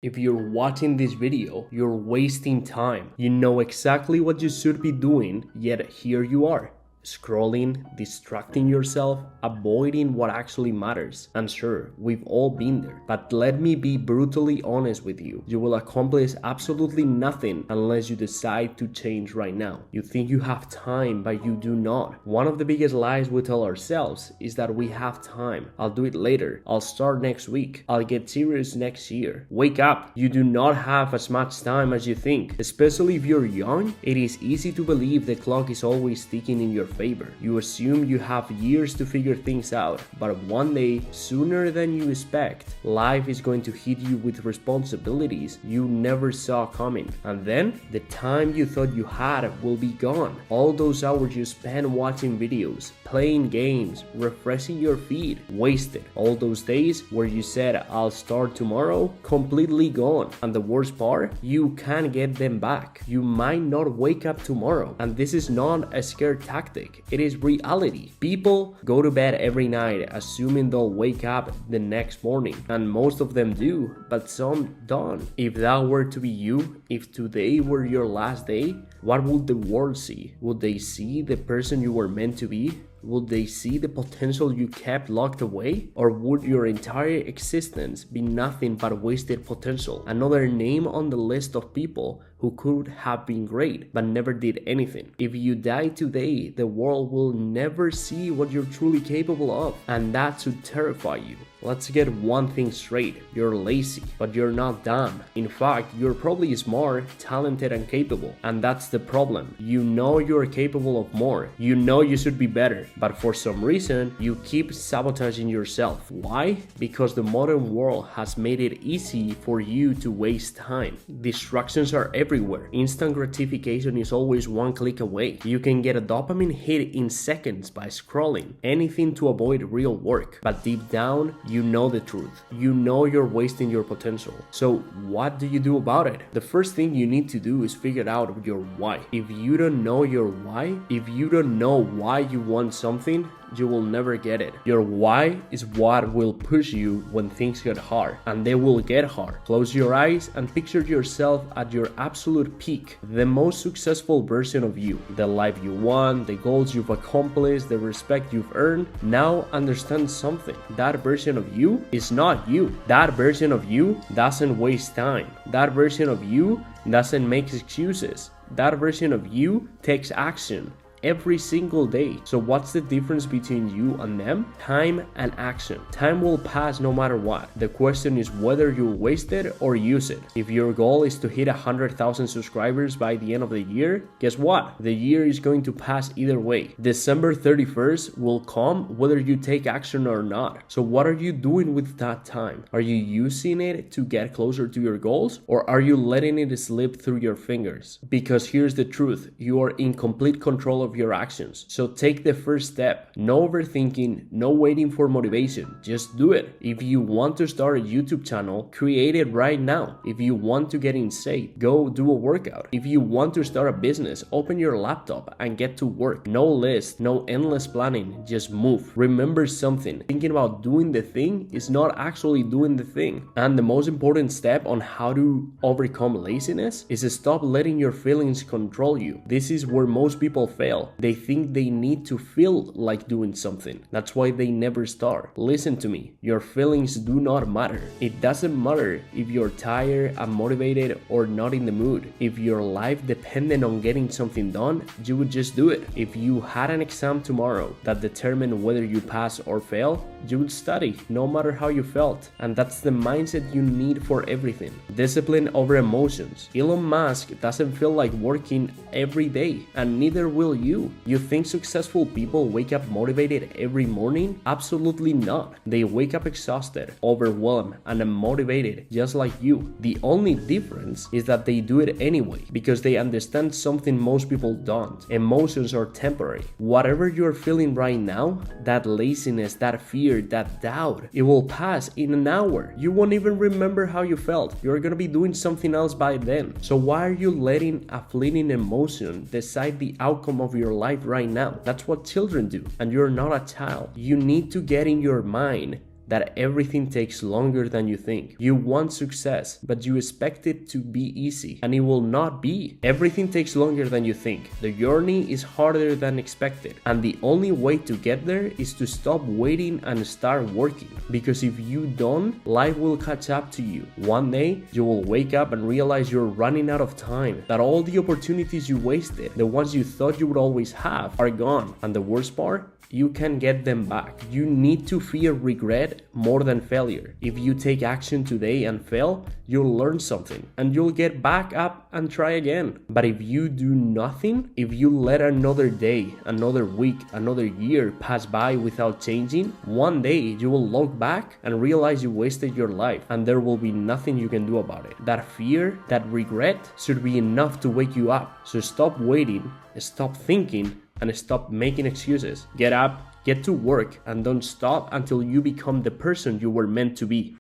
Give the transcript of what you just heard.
If you're watching this video, you're wasting time. You know exactly what you should be doing, yet here you are. Scrolling, distracting yourself, avoiding what actually matters. And sure, we've all been there. But let me be brutally honest with you. You will accomplish absolutely nothing unless you decide to change right now. You think you have time, but you do not. One of the biggest lies we tell ourselves is that we have time. I'll do it later. I'll start next week. I'll get serious next year. Wake up. You do not have as much time as you think. Especially if you're young, it is easy to believe the clock is always ticking in your favor. You assume you have years to figure things out, but one day, sooner than you expect, life is going to hit you with responsibilities you never saw coming. And then, the time you thought you had will be gone. All those hours you spent watching videos, playing games, refreshing your feed, wasted. All those days where you said, I'll start tomorrow, completely gone. And the worst part, you can't get them back. You might not wake up tomorrow. And this is not a scare tactic. It is reality. People go to bed every night assuming they'll wake up the next morning, and most of them do, but some don't. If that were to be you, if today were your last day, what would the world see? Would they see the person you were meant to be? Would they see the potential you kept locked away? Or would your entire existence be nothing but wasted potential? Another name on the list of people who could have been great but never did anything. If you die today, the world will never see what you're truly capable of, and that should terrify you. Let's get one thing straight. You're lazy, but you're not dumb. In fact, you're probably smart, talented, and capable. And that's the problem. You know you're capable of more. You know you should be better. But for some reason, you keep sabotaging yourself. Why? Because the modern world has made it easy for you to waste time. Distractions are everywhere. Instant gratification is always one click away. You can get a dopamine hit in seconds by scrolling. Anything to avoid real work. But deep down, you know the truth. You know you're wasting your potential. So what do you do about it? The first thing you need to do is figure out your why. If you don't know your why, if you don't know why you want something, you will never get it. Your why is what will push you when things get hard, and they will get hard. Close your eyes and picture yourself at your absolute peak, the most successful version of you, the life you want, the goals you've accomplished, the respect you've earned. Now understand something. That version of you is not you. That version of you doesn't waste time. That version of you doesn't make excuses. That version of you takes action every single day. So what's the difference between you and them? Time and action. Time will pass no matter what. The question is whether you waste it or use it. If your goal is to hit 100,000 subscribers by the end of the year, guess what? The year is going to pass either way. December 31st will come whether you take action or not. So what are you doing with that time? Are you using it to get closer to your goals, or are you letting it slip through your fingers? Because here's the truth, you are in complete control of your actions. So take the first step. No overthinking, no waiting for motivation. Just do it. If you want to start a YouTube channel, create it right now. If you want to get in shape, go do a workout. If you want to start a business, open your laptop and get to work. No list, no endless planning, just move. Remember something, thinking about doing the thing is not actually doing the thing. And the most important step on how to overcome laziness is to stop letting your feelings control you. This is where most people fail. They think they need to feel like doing something. That's why they never start. Listen to me. Your feelings do not matter. It doesn't matter if you're tired, unmotivated, or not in the mood. If your life depended on getting something done, you would just do it. If you had an exam tomorrow that determined whether you pass or fail, you would study no matter how you felt. And that's the mindset you need for everything. Discipline over emotions. Elon Musk doesn't feel like working every day, and neither will you. You think successful people wake up motivated every morning? Absolutely not. They wake up exhausted, overwhelmed, and unmotivated, just like you. The only difference is that they do it anyway, because they understand something most people don't. Emotions are temporary. Whatever you're feeling right now, that laziness, that fear, that doubt, it will pass in an hour. You won't even remember how you felt. You're gonna be doing something else by then. So why are you letting a fleeting emotion decide the outcome of your life right now? That's what children do, and you're not a child. You need to get in your mind that everything takes longer than you think. You want success, but you expect it to be easy, and it will not be. Everything takes longer than you think. The journey is harder than expected, and the only way to get there is to stop waiting and start working. Because if you don't, life will catch up to you. One day, you will wake up and realize you're running out of time, that all the opportunities you wasted, the ones you thought you would always have, are gone. And the worst part? You can get them back. You need to fear regret more than failure. If you take action today and fail, you'll learn something and you'll get back up and try again. But if you do nothing, if you let another day, another week, another year pass by without changing, one day you will look back and realize you wasted your life and there will be nothing you can do about it. That fear, that regret should be enough to wake you up. So stop waiting, stop thinking, and stop making excuses. Get up, get to work, and don't stop until you become the person you were meant to be.